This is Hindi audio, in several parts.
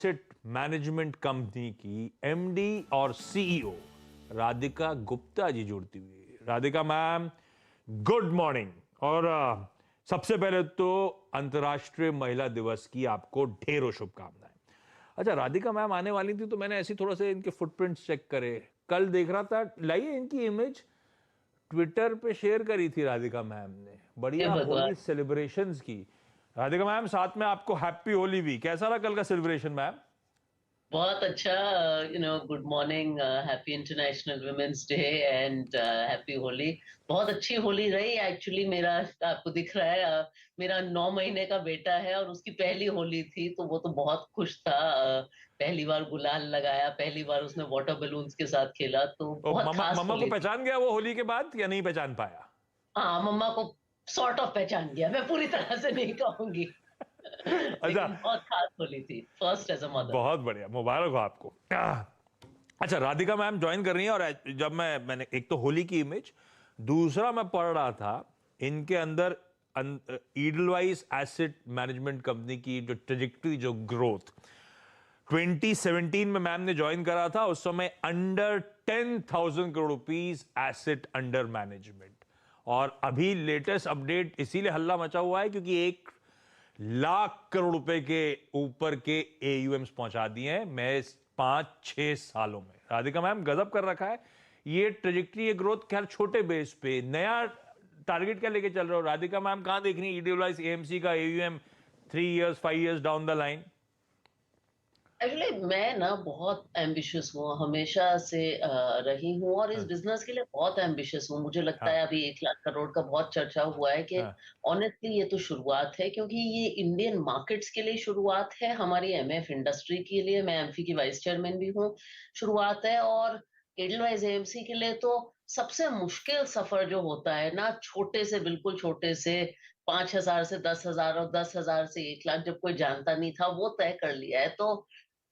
एसेट मैनेजमेंट कंपनी की एमडी और सीईओ राधिका गुप्ता जी जुड़ती हुई। Radhika ma'am, good morning. और सबसे पहले तो अंतर्राष्ट्रीय महिला दिवस की आपको ढेरों शुभकामनाएं। अच्छा, राधिका मैम आने वाली थी तो मैंने ऐसी थोड़ा सा इनके फुटप्रिंट्स चेक करे। कल देख रहा था, लाइए इनकी इमेज ट्विटर पे शेयर करी थी राधिका मैम ने, हे बढ़िया भगवान! होली सेलिब्रेशंस की। राधिका मैम, साथ में आपको हैप्पी होली भी। कैसा रहा कल का सेलिब्रेशन मैम? बहुत अच्छा। Good morning, happy international women's day and happy Holi. बहुत अच्छी होली रही एक्चुअली। मेरा आपको दिख रहा है, मेरा 9 महीने का बेटा है और उसकी पहली होली थी, तो वो तो बहुत खुश था। पहली बार गुलाल लगाया, पहली बार उसने वाटर बलून्स के साथ खेला, तो तो बहुत मम्मा खास मम्मा को होली थी। पहचान गया वो होली के बाद या नहीं पहचान पाया? हाँ, मम्मा को सॉर्ट ऑफ पहचान गया, मैं पूरी तरह से नहीं कहूँगी। अच्छा, लेकिन बहुत खास होली थी, फर्स्ट एज़ अ मदर। बहुत बढ़िया, मुबारक हो आपको। अच्छा, राधिका मैम ज्वाइन कर रही हैं। और जब मैंने एक तो होली की इमेज, दूसरा मैं पढ़ रहा था इनके अंदर ईडलवाइज एसेट मैनेजमेंट कंपनी की जो ट्रेजेक्टरी, जो ग्रोथ 2017 में मैम ने ज्वाइन करा था, उस समय under 10,000 crore rupees asset under management. और अभी लेटेस्ट अपडेट इसीलिए हल्ला मचा हुआ है क्योंकि 1 लाख करोड़ रुपए के ऊपर के एयूएम्स पहुंचा दिए हैं मैं 5-6 सालों में। राधिका मैम, गजब कर रखा है ये ट्रेजेक्टरी, ये ग्रोथ। खैर, छोटे बेस पे नया टारगेट क्या लेके चल रहे हो राधिका मैम? कहां देख रही है ईडब्ल्यूआईस एएमसी का AUM 3 years 5 years down the line? Actually मैं ना बहुत एम्बिशियस हूँ, हमेशा से रही हूँ और इस हाँ, बिजनेस के लिए बहुत एम्बिशियस हूँ। मुझे लगता हाँ, है अभी 1 लाख करोड़ का बहुत चर्चा हुआ है कि हाँ, ऑनेस्टली ये तो शुरुआत है, क्योंकि ये इंडियन मार्केट्स के लिए शुरुआत है, हमारी एमएफ इंडस्ट्री के लिए, मैं एमफी की वाइस चेयरमैन भी हूँ, शुरुआत है। और एडलवाइज एएमसी के लिए तो सबसे मुश्किल सफर जो होता है ना, छोटे से, बिल्कुल छोटे से 5,000 से 10,000 और 10,000 से 1 लाख जब कोई जानता नहीं था, वो तय कर लिया है। तो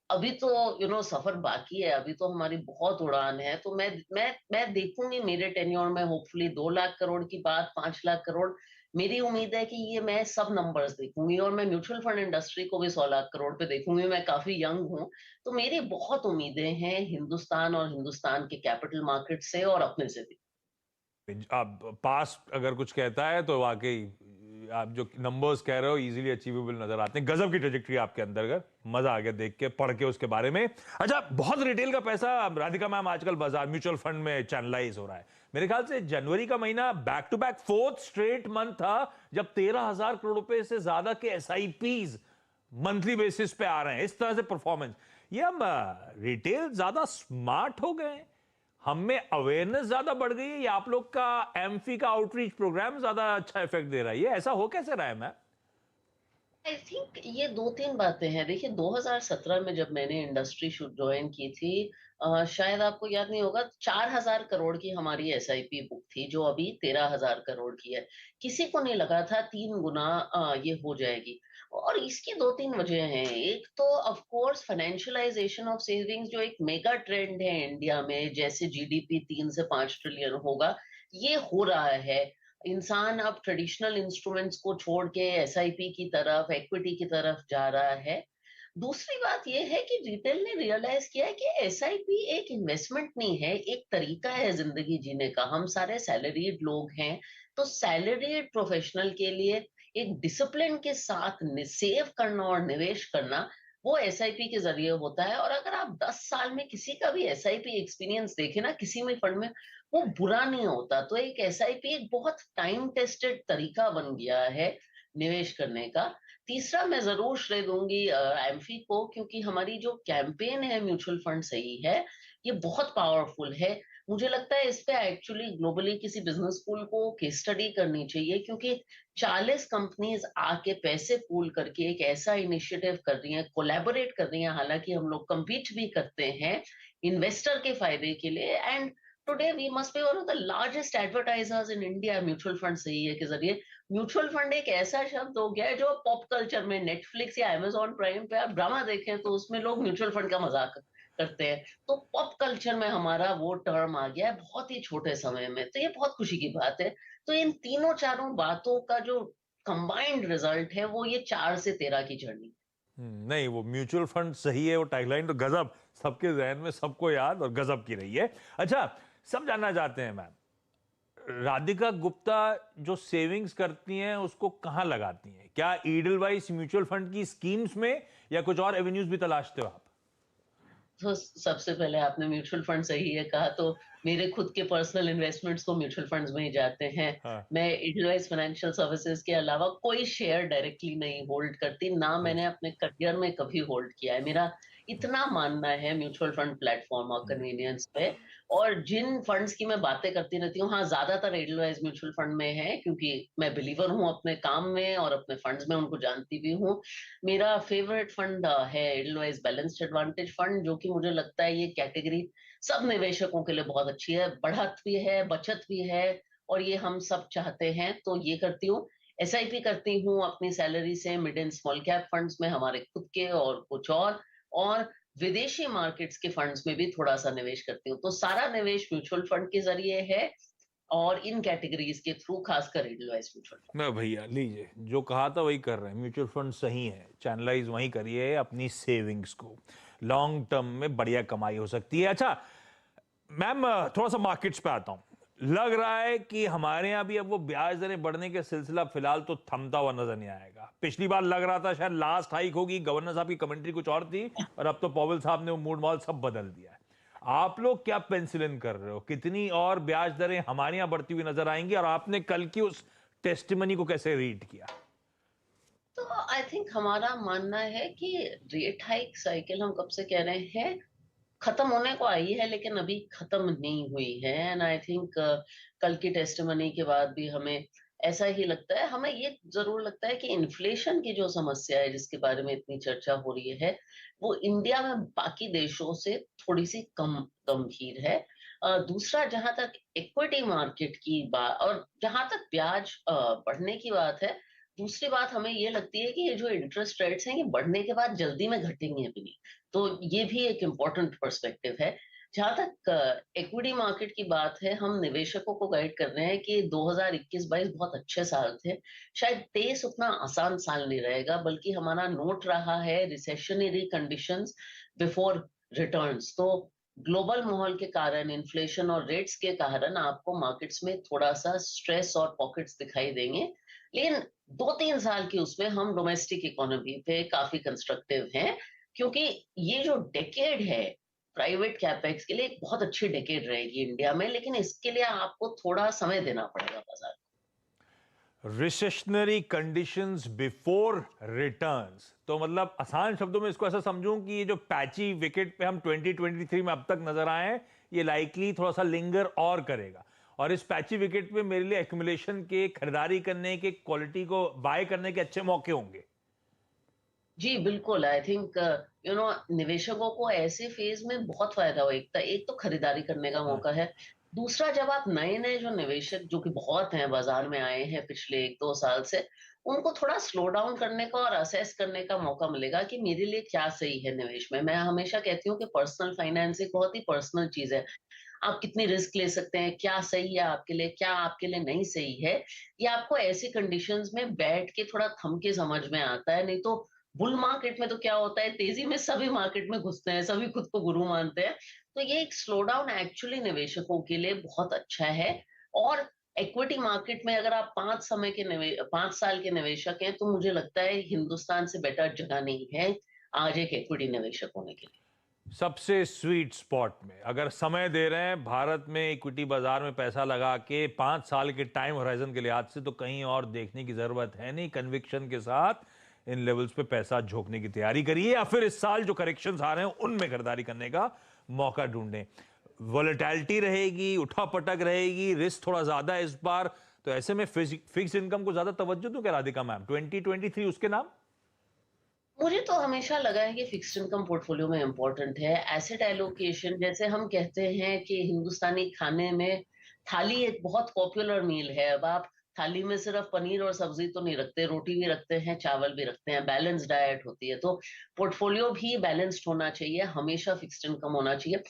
अभी तो सफर बाकी है, अभी तो हमारी बहुत उड़ान है। तो मैं देखूंगी मेरे टेन्योर में होपफुली 2 लाख करोड़ की बात, 5 लाख करोड़। मेरी उम्मीद है कि ये मैं सब नंबर्स देखूंगी और मैं म्यूचुअल फंड इंडस्ट्री को भी 100 लाख करोड़ पे देखूंगी। मैं काफी यंग हूँ, तो मेरी बहुत उम्मीदें हैं हिंदुस्तान और हिंदुस्तान के कैपिटल मार्केट से और अपने से भी। अब पास अगर कुछ कहता है तो वाकई आप जो नंबर्स कह रहे हो इजीली अचीवेबल नजर आते हैं। गजब की ट्रेजेक्टरी आपके अंदर, मजा आ गया देख के, पढ़ के उसके बारे में। अच्छा, बहुत रिटेल का पैसा राधिका मैम आजकल बाजार म्यूचुअल फंड में चैनलाइज हो रहा है। मेरे ख्याल से जनवरी का महीना back to back fourth straight month था जब 13,000 करोड़ रुपए से ज्यादा के एसआईपीज मंथली बेसिस पे आ रहे हैं। इस तरह से परफॉर्मेंस, ये हम रिटेल ज्यादा स्मार्ट हो गए हैं, हम में अवेयरनेस ज्यादा बढ़ गई है, या आप लोग का एमफी का आउटरीच प्रोग्राम ज्यादा अच्छा इफेक्ट दे रहा है? ये ऐसा हो कैसे रहा है मैम? आई थिंक ये 2-3 बातें हैं। देखिए, 2017 में जब मैंने इंडस्ट्री जॉइन की थी, शायद आपको याद नहीं होगा, 4,000 करोड़ की हमारी एसआईपी बुक थी, जो अभी 13,000 करोड़ की है। किसी को नहीं लगा था 3 गुना ये हो जाएगी। और इसकी 2-3 वजह हैं। एक तो of course financialisation of savings, जो एक मेगा ट्रेंड है इंडिया में, जैसे जीडीपी 3 से 5 ट्रिलियन होगा, ये हो रहा है। इंसान अब ट्रेडिशनल इंस्ट्रूमेंट्स को छोड़ के एसआईपी की तरफ, इक्विटी की तरफ जा रहा है। दूसरी बात यह है कि रिटेल ने रियलाइज किया है कि एसआईपी एक इन्वेस्टमेंट नहीं है, एक तरीका है जिंदगी जीने का। हम सारे सैलरीड लोग हैं, तो सैलरीड प्रोफेशनल के लिए एक डिसिप्लिन के साथ सेव करना और निवेश करना, वो एसआईपी के जरिए होता है। और अगर आप 10 साल में किसी का भी एसआईपी एक्सपीरियंस देखें ना, किसी भी फंड में, वो बुरा नहीं होता। तो एक एसआईपी एक बहुत टाइम टेस्टेड तरीका बन गया है निवेश करने का। तीसरा, मैं जरूर श्रेय दूंगी एम्फी को, क्योंकि हमारी जो कैंपेन है म्यूचुअल फंड सही है, ये बहुत पावरफुल है। मुझे लगता है इस पे एक्चुअली ग्लोबली किसी बिजनेस स्कूल को केस स्टडी करनी चाहिए, क्योंकि 40 कंपनीज आके पैसे पूल करके एक ऐसा इनिशिएटिव कर रही हैं, कोलैबोरेट कर रही हैं। हालांकि हम लोग कम्पीट भी करते हैं इन्वेस्टर के फायदे के लिए। And today we must be one of the largest advertisers in India mutual fund सही है के जरिए। म्यूचुअल फंड एक ऐसा शब्द हो गया है जो पॉप कल्चर में, नेटफ्लिक्स या अमेजोन प्राइम पे आप ड्रामा देखें तो उसमें लोग म्यूचुअल फंड का मजाक करते हैं। तो पॉप कल्चर में हमारा वो टर्म आ गया है बहुत ही छोटे समय में, तो ये बहुत खुशी की बात है। तो इन तीनों चारों बातों का जो कंबाइंड रिजल्ट है, वो ये 4 से 13 की जर्नी। नहीं, वो म्यूचुअल फंड सही है, वो टैगलाइन तो गजब, सबके जहन में, सबको याद और गजब की रही है। अच्छा, सब जानना चाहते हैं मैम, राधिका गुप्ता जो सेविंग्स करती हैं उसको कहां लगाती हैं? क्या ईडलवाइस म्यूचुअल फंड की स्कीम्स में, या कुछ और एवेन्यूज भी तलाशते हो आप? तो सबसे पहले आपने म्यूचुअल फंड सही है कहा, तो मेरे खुद के पर्सनल इन्वेस्टमेंट्स तो म्यूचुअल फंड्स में ही जाते हैं। हाँ। मैं एडवाइस फाइनेंशियल सर्विसेज के अलावा कोई शेयर डायरेक्टली नहीं होल्ड करती, ना मैंने अपने करियर में कभी होल्ड किया है। मेरा इतना मानना है म्यूचुअल फंड प्लेटफॉर्म और कन्वीनियंस पे, और जिन फंड्स की मैं बातें करती रहती हूँ, हाँ, ज्यादातर एडवाइस म्यूचुअल फंड में है, क्योंकि मैं बिलीवर हूँ अपने काम में और अपने फंड्स में उनको जानती भी हूँ। मेरा फेवरेट फंड है एडलवाइस बैलेंस्ड एडवांटेज फंड, जो कि मुझे लगता है ये कैटेगरी सब निवेशकों के लिए बहुत अच्छी है, बढ़त भी है, बचत भी है, और ये हम सब चाहते हैं, तो ये करती हूँ। एसआईपी करती हूँ अपनी सैलरी से mid and small cap funds में, हमारे खुद के और कुछ और विदेशी मार्केट्स के फंड्स में भी थोड़ा सा निवेश करती हूँ। तो सारा निवेश म्यूचुअल फंड के जरिए है, और इन कैटेगरीज के थ्रू, खासकर एडलवाइस म्यूचुअल फंड। ना भैया, लीजिए, जो कहा था वही कर रहे हैं। म्यूचुअल फंड सही है, चैनलाइज वहीं करिए अपनी सेविंग्स को, लॉन्ग टर्म में बढ़िया कमाई हो सकती है। अच्छा मैम, थोड़ा सा मार्केट्स पे आता हूं। लग रहा है कि हमारे यहाँ भी अब वो ब्याज दरें बढ़ने के सिलसिला फिलहाल तो थमता हुआ नजर नहीं आएगा। पिछली बार लग रहा था शायद लास्ट हाइक होगी, गवर्नर साहब की कमेंट्री कुछ और थी, और अब तो पॉवेल साहब ने वो मूड माहौल सब बदल दिया है। आप लोग क्या पेंसिल इन कर रहे हो? कितनी और ब्याज दरें हमारे यहाँ बढ़ती हुई नजर आएंगी, और आपने कल की उस टेस्टिमनी को कैसे रीड किया? तो आई थिंक हमारा मानना है कि रेट हाइक साइकिल हम कब से कह रहे हैं, खत्म होने को आई है, लेकिन अभी खत्म नहीं हुई है। एंड आई थिंक कल की टेस्टिमनी के बाद भी हमें ऐसा ही लगता है। हमें ये जरूर लगता है कि इन्फ्लेशन की जो समस्या है, जिसके बारे में इतनी चर्चा हो रही है, वो इंडिया में बाकी देशों से थोड़ी सी कम गंभीर है। दूसरा, जहां तक इक्विटी मार्केट की बात और जहां तक ब्याज बढ़ने की बात है, दूसरी बात हमें ये लगती है कि ये जो इंटरेस्ट रेट्स हैं, ये बढ़ने के बाद जल्दी में घटेंगे भी नहीं। तो ये भी एक इम्पोर्टेंट पर्सपेक्टिव है। जहाँ तक इक्विटी मार्केट की बात है, हम निवेशकों को गाइड कर रहे हैं कि 2021-22 बहुत अच्छे साल थे। शायद 23 उतना आसान साल नहीं रहेगा, बल्कि हमारा नोट रहा है रिसेशनरी कंडीशंस बिफोर रिटर्न्स। तो ग्लोबल माहौल के कारण, इन्फ्लेशन और रेट्स के कारण आपको मार्केट्स में थोड़ा सा स्ट्रेस और पॉकेट्स दिखाई देंगे। लेकिन 2-3 साल की उसमें हम डोमेस्टिक इकोनॉमी पे काफी कंस्ट्रक्टिव हैं, क्योंकि ये जो डेकेड है प्राइवेट कैपेक्स के लिए, एक बहुत अच्छी डेकेड रहेगी इंडिया में, लेकिन इसके लिए आपको थोड़ा समय देना पड़ेगा बाजार रिसेशनरी कंडीशंस बिफोर रिटर्न्स, तो मतलब आसान शब्दों में इसको ऐसा समझूं कि ये जो पैची विकेट पे हम 2023 में अब तक नजर आए हैं, ये लाइकली थोड़ा सा लिंगर और करेगा, और इस पैची विकेट पे मेरे लिए एक्यूमुलेशन के, खरीदारी करने के, क्वालिटी को बाय करने के अच्छे मौके होंगे। जी, बिल्कुल। आई थिंक निवेशकों को ऐसे फेज़ में बहुत फ़ायदा हो। एक तो खरीदारी करने का हाँ। मौका है। दूसरा, जब आप नए-नए जो निवेशक, जो कि बहुत हैं, बाज़ार में आए हैं पिछले 1-2 साल से, उनको थोड़ा स्लो डाउन करने का और असेस करने का मौका मिलेगा कि मेरे लिए क्या सही है निवेश में। मैं हमेशा कहती हूँ कि पर्सनल फाइनेंस एक बहुत ही पर्सनल चीज़ है। आप कितनी रिस्क ले सकते हैं, क्या सही है आपके लिए, क्या आपके लिए नहीं सही है, ये आपको ऐसी कंडीशंस में बैठ के थोड़ा थम के समझ में आता है। नहीं तो बुल मार्केट में तो क्या होता है, तेजी में सभी मार्केट में घुसते हैं, सभी खुद को गुरु मानते हैं। तो ये एक स्लो डाउन एक्चुअली निवेशकों के लिए बहुत अच्छा है। और इक्विटी मार्केट में अगर आप 5 साल के निवेशक हैं, तो मुझे लगता है हिंदुस्तान से बेटर जगह नहीं है आज एक इक्विटी निवेशक होने के लिए। सबसे स्वीट स्पॉट में अगर समय दे रहे हैं भारत में इक्विटी बाजार में पैसा लगा के 5 साल के टाइम होराइजन के लिहाज से, तो कहीं और देखने की जरूरत है नहीं। कन्विक्शन के साथ इन लेवल्स पे पैसा झोंकने की तैयारी करिए, या फिर इस साल जो करेक्शंस आ रहे हैं उनमें खरीदारी करने का मौका ढूंढें। वॉलेटिलिटी रहेगी, उठापटक रहेगी, रिस्क थोड़ा ज्यादा है इस बार, तो ऐसे में फिक्स इनकम को ज्यादा तवज्जो दूं क्या राधिका मैम? 2023 उसके नाम। मुझे तो हमेशा लगा है कि फिक्स्ड इनकम पोर्टफोलियो में इम्पोर्टेंट है। एसेट एलोकेशन, जैसे हम कहते हैं कि हिंदुस्तानी खाने में थाली एक बहुत पॉपुलर मील है। अब आप थाली में सिर्फ पनीर और सब्जी तो नहीं रखते, रोटी भी रखते हैं, चावल भी रखते हैं, बैलेंस डाइट होती है। तो पोर्टफोलियो भी बैलेंस्ड होना चाहिए, हमेशा फिक्स्ड इनकम होना चाहिए।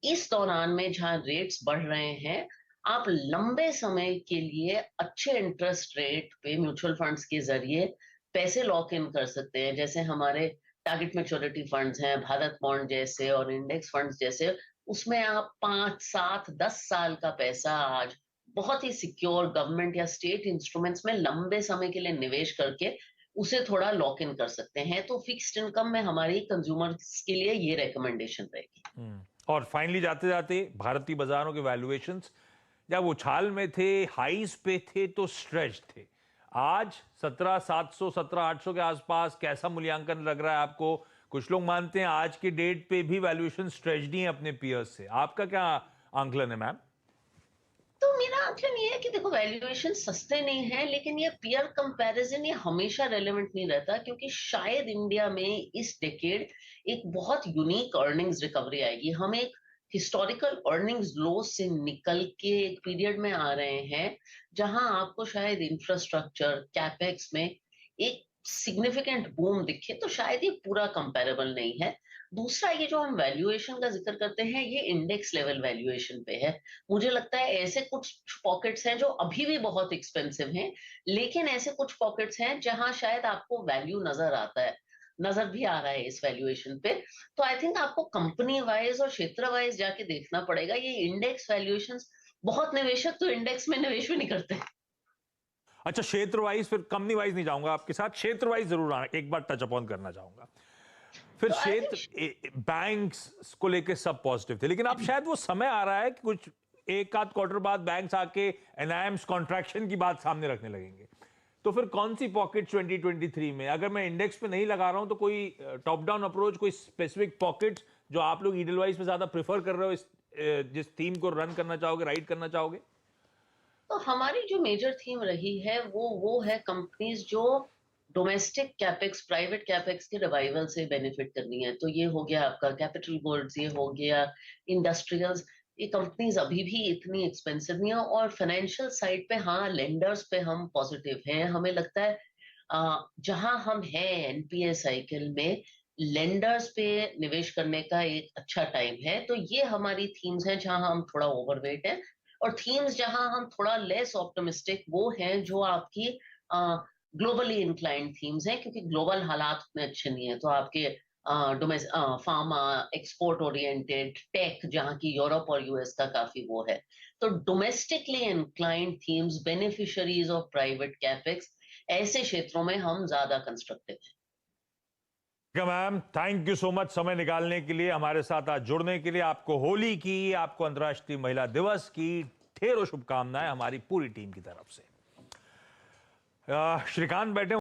इस दौरान में जहाँ रेट्स बढ़ रहे हैं, आप लंबे समय के लिए अच्छे इंटरेस्ट रेट पे म्यूचुअल फंड्स के जरिए पैसे लॉक इन कर सकते हैं। जैसे हमारे टारगेट मैच्योरिटी फंड्स हैं, भारत बॉन्ड जैसे और इंडेक्स फंड्स जैसे, उसमें आप 5, 7, 10 साल का पैसा आज बहुत ही सिक्योर गवर्नमेंट या स्टेट इंस्ट्रूमेंट्स में लंबे समय के लिए निवेश करके उसे थोड़ा लॉक इन कर सकते हैं। तो फिक्स्ड इनकम में हमारी कंज्यूमर्स के लिए ये रिकमेंडेशन रहेगी। और फाइनली जाते जाते भारतीय बाजारों के वैल्यूएशंस जब उछाल में थे, हाईज पे थे, तो स्ट्रेच थे। आज 17,700 17,800 के आसपास कैसा मूल्यांकन लग रहा है आपको? कुछ लोग मानते हैं आज की डेट पे भी वैल्यूएशन स्ट्रेच नहीं है अपने पीयर्स से। आपका क्या आंकलन है मैम? तो मेरा आंकलन ये है कि देखो वैल्यूएशन सस्ते नहीं है, लेकिन ये पीयर कंपैरिजन ये हमेशा रेलेवेंट नहीं रहता, क्योंकि शायद इंडिया में इस डेकेड एक बहुत यूनिक अर्निंग्स रिकवरी आएगी। हम एक हिस्टोरिकल अर्निंग्स लो से निकल के एक पीरियड में आ रहे हैं जहां आपको शायद इंफ्रास्ट्रक्चर कैपेक्स में एक सिग्निफिकेंट बूम दिखे। तो शायद ये पूरा कंपैरेबल नहीं है। दूसरा, ये जो हम वैल्यूएशन का जिक्र करते हैं ये इंडेक्स लेवल वैल्यूएशन पे है। मुझे लगता है ऐसे कुछ पॉकेट्स हैं जो अभी भी बहुत एक्सपेंसिव हैं, लेकिन ऐसे कुछ पॉकेट्स हैं जहां शायद आपको वैल्यू नजर आता है, नजर भी आ रहा है इस वैल्यूएशन पे। तो आई थिंक आपको कंपनी वाइज और क्षेत्र वाइज जाके देखना पड़ेगा। ये इंडेक्स वैल्यूएशंस, बहुत निवेशक तो इंडेक्स में निवेश भी नहीं करते। अच्छा, क्षेत्र वाइज, फिर कंपनी वाइज नहीं जाऊंगा आपके साथ, क्षेत्र वाइज जरूर एक बार टच अपॉन करना चाहूंगा। फिर तो आई थिंक क्षेत्र बैंक्स को लेके सब पॉजिटिव थे, लेकिन अब शायद वो समय आ रहा है कि कुछ एक आध क्वार्टर बाद बैंक्स आके एनआईएम्स कॉन्ट्रैक्शन की बात सामने रखने लगेंगे। तो फिर कौन सी पॉकेट 2023 में, अगर मैं इंडेक्स पे नहीं लगा रहा हूं, तो कोई टॉप डाउन अप्रोच, कोई स्पेसिफिक पॉकेट जो आप लोग ईडलवाइज पे ज्यादा प्रेफर कर रहे हो, जिस थीम को रन करना चाहोगे, राइड करना चाहोगे? तो हमारी जो मेजर थीम रही है वो है कंपनीज जो डोमेस्टिक कैपेक्स, प्राइवेट कैपेक्स के रिवाइवल से बेनिफिट करनी है। तो ये हो गया आपका कैपिटल गुड्स, ये हो गया इंडस्ट्रियल्स। ये कंपनीज अभी भी इतनी एक्सपेंसिव नहीं है। और फाइनेंशियल साइड पे हाँ, लेंडर्स पे हम पॉजिटिव हैं। हमें लगता है जहां हम हैं एनपीए साइकिल में, लेंडर्स पे निवेश करने का एक अच्छा टाइम है। तो ये हमारी थीम्स हैं जहां हम थोड़ा ओवरवेट है। और थीम्स जहां हम थोड़ा लेस ऑप्टिमिस्टिक वो हैं जो आपकी ग्लोबली इंक्लाइंड थीम्स हैं, क्योंकि ग्लोबल हालात उतने अच्छे नहीं है। तो आपके फार्मा, एक्सपोर्ट ओरिएंटेड टेक, जहां की यूरोप और यूएस का काफी वो है। तो domestically inclined themes, beneficiaries of private capex, ऐसे क्षेत्रों में हम ज्यादा कंस्ट्रक्टिव हैं। Ma'am, thank you so much समय निकालने के लिए, हमारे साथ आज जुड़ने के लिए। आपको होली की, आपको अंतर्राष्ट्रीय महिला दिवस की ढेरों शुभकामनाएं हमारी पूरी टीम की तरफ से। श्रीकांत बैठे